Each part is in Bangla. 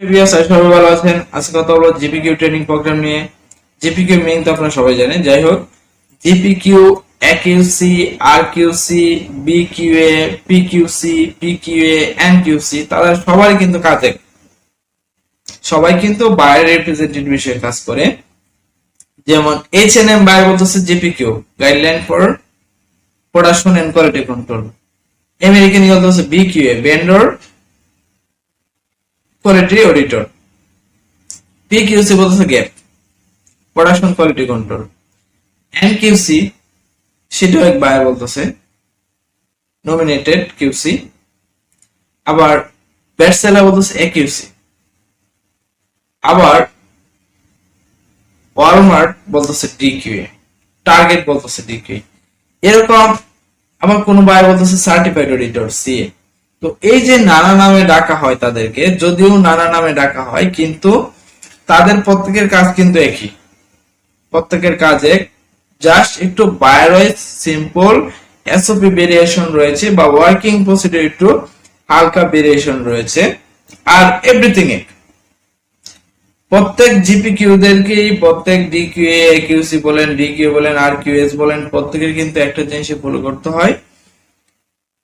সবাই ভালো আছেন। আজকে কথা হলো জিপিকিউ ট্রেনিং প্রোগ্রাম নিয়ে। জিপিকিউ মিনিং তো আপনারা সবাই জানেন। যাই হোক, জিপিকিউ, একিউসি, আরকিউসি, বিকিউএ, পিকিউসি, পিকিউএ, এনকিউসি তাদের সবাই কিন্তু কাজে, সবাই কিন্তু বায়ার রিপ্রেজেন্টেটিভ বিষয়ে কাজ করে। যেমন এইচএনএম বায়ার বলতেছে GPQ, guideline for production and quality control. American Eagle বলতেছে BQA, vendor quality auditor. PQC বলতেছে GAP, production quality control. NQC সেটাও এক বায়ার বলতেছে, নমিনেটেড কিউসি। আবার বেস্ট সেলার বলতেছে একিউসি। আবার ওয়ালমার্ট বলতেছে ডিকিউএ, টার্গেট বলতেছে ডিকিউএ। এরকম আবার কোন বায়ার বলতেছে সার্টিফাইড অডিটর, সিএ। তো এই যে নানা নামে ডাকা হয় তাদেরকে, যদিও নানা নামে ডাকা হয় কিন্তু তাদের প্রত্যেকের কাজ কিন্তু একই। প্রত্যেকের কাজে জাস্ট একটু buyer wise simple SOP variation রয়েছে বা ওয়ার্কিং প্রসিডিউর একটু হালকা ভেরিয়েশন রয়েছে, আর এভরিথিং এক। প্রত্যেক জিপিকিউ দেরকেই, প্রত্যেক ডিকিউএ, একিউসি বলেন, ডিকিউ বলেন, আরকিউএস বলেন, প্রত্যেকের কিন্তু একটা জিনিস ফলো করতে হয়।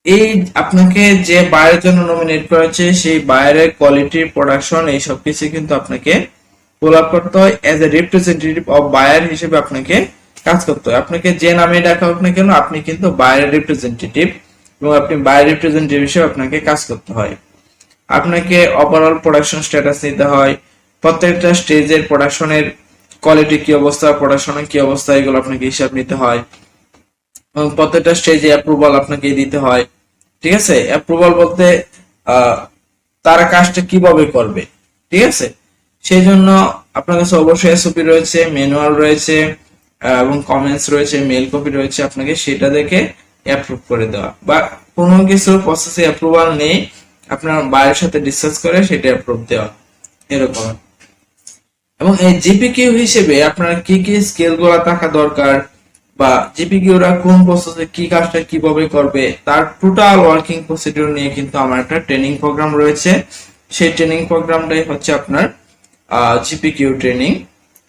এই আপনাকে যে বায়ারের জন্য নমিনেট করা হচ্ছে সেই বায়ারের কোয়ালিটি, প্রোডাকশন এই সব কিছু কিন্তু আপনাকে ফলো আপ করতে হয়। As a representative of buyer হিসেবে আপনাকে কাজ করতে হয়। আপনাকে যে নামে ডাকা হোক না কেন, আপনি কিন্তু বায়ারের রিপ্রেজেন্টেটিভ, এবং আপনি বায়ার রিপ্রেজেন্টেটিভ হিসেবে আপনাকে কাজ করতে হয়। আপনাকে ওভারঅল প্রোডাকশন স্ট্যাটাস নিতে হয়, প্রত্যেকটা স্টেজের প্রোডাকশনের কোয়ালিটি কি অবস্থা, প্রোডাকশনের কি অবস্থা, এগুলো আপনাকে হিসাব নিতে হয়। এবং প্রত্যেকটা স্টেজে অ্যাপ্রুভাল আপনাকে দিতে হয়। ঠিক আছে, অ্যাপ্রুভাল বলতে তারা কাজটা কিভাবে করবে, ঠিক আছে, সেই জন্য আপনার কাছে অবশ্যই এসওপি রয়েছে, ম্যানুয়াল রয়েছে, এবং কমেন্টস রয়েছে, মেল কপি রয়েছে। আপনাকে সেটা দেখে অ্যাপ্রুভ করে দেওয়া, বা কোনো কিছু প্রসেসে অ্যাপ্রুভাল নেই, আপনার বায়ের সাথে ডিসকাস করে সেটা অ্যাপ্রুভ দেওয়া, এরকম। এবং এই জিপিকিউ হিসেবে আপনার কি কি স্কিল গুলো থাকা দরকার, বা জিপিকিউরা কোন প্রসেসে কি কাজটা কিভাবে করবে, তার টোটাল ওয়ার্কিং প্রসিডিউর নিয়ে কিন্তু আমার একটা ট্রেনিং প্রোগ্রাম রয়েছে। সেই ট্রেনিং প্রোগ্রামটাই হচ্ছে আপনার জিপিকিউ ট্রেনিং।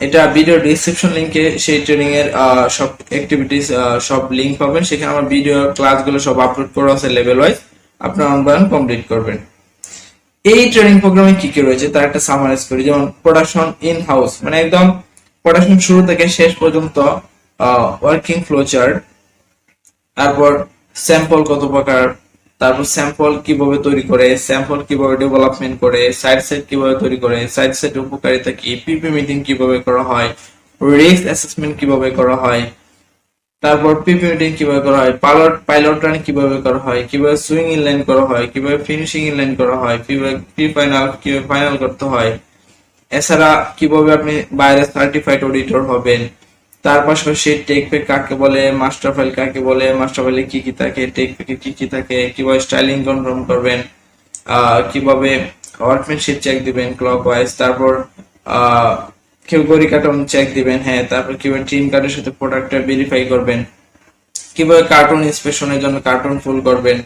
এটা ভিডিও ডেসক্রিপশন লিংকে সেই ট্রেনিং এর সব অ্যাক্টিভিটিস, সব লিংক পাবেন। সেখানে আমার ভিডিও ক্লাসগুলো সব আপলোড করা আছে লেভেল ওয়াইজ, আপনারা অনলাইন কমপ্লিট করবেন। এই ট্রেনিং প্রোগ্রামে কি কি রয়েছে তার একটা সামারাইজ করি। যেমন প্রোডাকশন ইন হাউস, মানে একদম প্রোডাকশন শুরু থেকে শেষ পর্যন্ত ওয়ার্কিং ফ্লো চার্ট। তারপর স্যাম্পল কত প্রকার, তারপর স্যাম্পল কিভাবে তৈরি করে, স্যাম্পল কিভাবে ডেভেলপমেন্ট করে, সাইড সেট কিভাবে তৈরি করে, সাইড সেট উপকারিতা কি, পিপি মিটিং কিভাবে করা হয়, রিস্ক অ্যাসেসমেন্ট কিভাবে করা হয়, তারপর পিপি মিটিং কিভাবে করা হয়, পাইলট রান কিভাবে করা হয়, কিভাবে সুইং ইনলাইন করা হয়, কিভাবে ফিনিশিং ইনলাইন করা হয়, কিভাবে প্রি ফাইনাল কিভাবে ফাইনাল করতে হয়। এছাড়া কিভাবে আপনি বাইরে সার্টিফাইড অডিটর হবেন। তার পাশাপাশি টেক প্যাক কাকে বলে, মাস্টার ফাইল কাকে বলে, মাস্টার ফাইলে কি কি থাকে, টেক প্যাকে কি কি থাকে, কিভাবে স্টাইলিং কনফার্ম করবেন, কিভাবে ওয়ার্কম্যানশিপ চেক দিবেন ক্লক ওয়াইজ, তারপর কেউ গড়ি কার্টুন চেক দিবেন, হ্যাঁ, তারপর কিভাবে টিম কার্ডের সাথে প্রোডাক্টটা ভেরিফাই করবেন, কিভাবে কার্টুন ইন্সপেকশনের জন্য কার্টুন ফুল করবেন।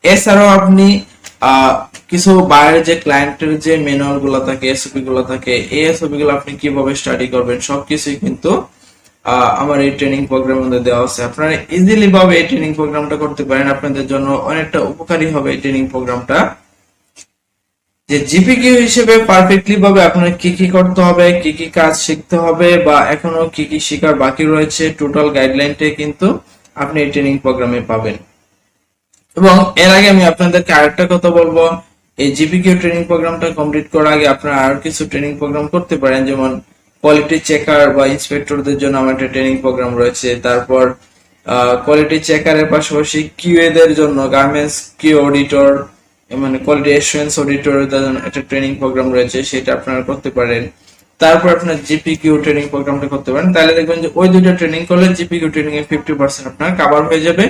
এছাড়াও আপনি কিছু বাইরের যে ক্লায়েন্টের যে ম্যানুয়াল গুলো থাকে, এসওপি গুলো থাকে, এই এসওপি গুলো আপনি কিভাবে স্টাডি করবেন, সবকিছুই কিন্তু আমার এই ট্রেনিং প্রোগ্রামের মধ্যে দেওয়া আছে। আপনারা ইজিলি ভাবে এই ট্রেনিং প্রোগ্রামটা করতে পারেন, আপনাদের জন্য অনেকটা উপকারী হবে এই ট্রেনিং প্রোগ্রামটা। যে জিপিকিউ হিসেবে পারফেক্টলি ভাবে আপনার কি কি করতে হবে, কি কি কাজ শিখতে হবে, বা এখনো কি কি শেখার বাকি রয়েছে, টোটাল গাইডলাইনটা কিন্তু আপনি এই ট্রেনিং প্রোগ্রামে পাবেন। এবং এর আগে আমি আপনাদেরকে আরেকটা কথা বলবো, এই জিপিকিউ ট্রেনিং প্রোগ্রামটা কমপ্লিট করার আগে আপনারা আর কিছু ট্রেনিং প্রোগ্রাম করতে পারেন। যেমন কোয়ালিটি চেকার বা ইন্সপেক্টরদের জন্য আমার একটা ট্রেনিং প্রোগ্রাম রয়েছে। তারপর কোয়ালিটি চেকারের পাশাপাশি কিউএ দের জন্য, গার্মেন্টস কিউ অডিটর, মানে কোয়ালিটি অ্যাসুরেন্স অডিটর একটা ট্রেনিং প্রোগ্রাম রয়েছে, সেটা আপনারা করতে পারেন। তারপর আপনার জিপিকিউ ট্রেনিং প্রোগ্রামটা করতে পারেন। তাহলে দেখবেন যে ওই দুটো ট্রেনিং করলে জিপিকিউ ট্রেনিং এর 50% আপনার কভার হয়ে যাবে,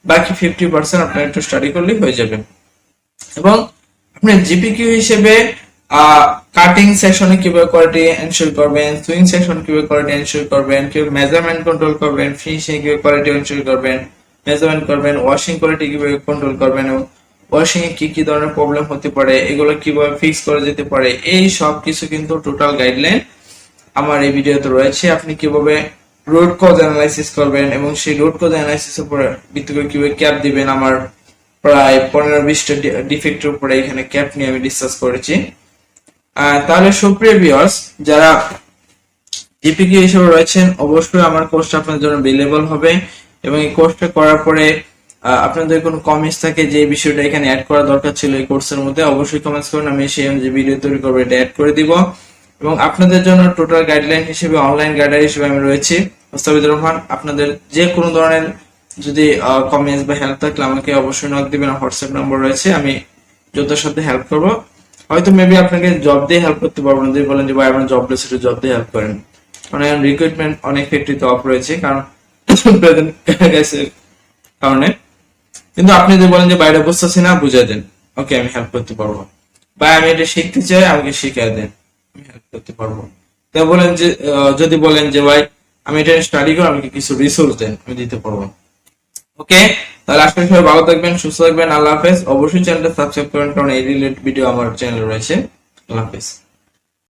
বাকি 50% আপনার একটু স্টাডি করলেই হয়ে যাবে। এবং আপনি জিপিকিউ হিসেবে কাটিং সেকশনে কিভাবে কোয়ালিটি এনশিওর করবেন, সুইং সেকশন কিভাবে কোয়ালিটি এনশিওর করবেন, কিভাবে মেজারমেন্ট কন্ট্রোল করবেন, ফিনিশিং কিভাবে কোয়ালিটি এনশিওর করবেন, মেজারমেন্ট করবেন, ওয়াশিং কোয়ালিটি কিভাবে কন্ট্রোল করবেন, এবং ওয়াশিং এ কি কি ধরনের প্রবলেম হতে পারে, এগুলো কিভাবে ফিক্স করা যেতে পারে, এই সব কিছু কিন্তু টোটাল গাইডলাইন আমার এই ভিডিওতে রয়েছে। আপনি কিভাবে রুট কজ অ্যানালাইসিস করবেন এবং সেই রুট কজ অ্যানালাইসিসের উপরে ভিত্তি করে কিভাবে ক্যাপ দিবেন, আমার প্রায় 15-20টা ডিফেক্টের উপরে এখানে ক্যাপ নিয়ে আমি ডিসকাস করেছি। তাহলে সুপ্রিয় ভিউয়ার্স, যারা জিপিকিউ হিসেবে রয়েছেন, অবশ্যই আমার কোর্সটা আপনাদের জন্য অ্যাভেলেবল হবে এবং এই কোর্সটা করার পরে আপনাদের কোনো কমেন্টস থাকে যে বিষয়টা এখানে অ্যাড করা দরকার ছিল এই কোর্সের মধ্যে, অবশ্যই কমেন্টস করুন, আমি সেই অনুযায়ী ভিডিও তৈরি করবো, এটা অ্যাড করে দিব। এবং আপনাদের জন্য টোটাল গাইডলাইন হিসেবে অনলাইন গাইডার হিসেবে আমি রয়েছি মুস্তাফিজুর রহমান। আপনাদের যে কোনো ধরনের যদি কমেন্টস বা হেল্প থাকলে আমাকে অবশ্যই নক দিবেন, হোয়াটসঅ্যাপ নম্বর রয়েছে, আমি যথাসাধ্য হেল্প করব। হয়তো মেবি আপনাকে জব দিয়ে হেল্প করতে পারবো না, যদি বলেন যে ভাই আপনার জব লেসে জব দিয়ে হেল্প করেন, মানে রিক্রুটমেন্ট অনেক ফ্যাক্টরিতে অফ রয়েছে কারণ কারণে। কিন্তু আপনি যদি বলেন যে বাইরে বুঝতেছি না, বুঝাই দেন, ওকে আমি হেল্প করতে পারবো। বা আমি এটা শিখতে চাই, আমাকে শিখিয়ে দেন, আমি হেল্প করতে পারবো। তাই বলেন যে যদি বলেন যে ভাই আমি এটা স্টাডি করে আমাকে কিছু রিসোর্স দেন, আমি দিতে পারবো। ওকে, তাহলে আজকে সবাই ভালো থাকবেন, সুস্থ থাকবেন, আল্লাহ হাফেজ। অবশ্যই চ্যানেলটা সাবস্ক্রাইব করেন কারণ এই রিলেটেড ভিডিও আমার চ্যানেলে রয়েছে। আল্লাহ হাফেজ।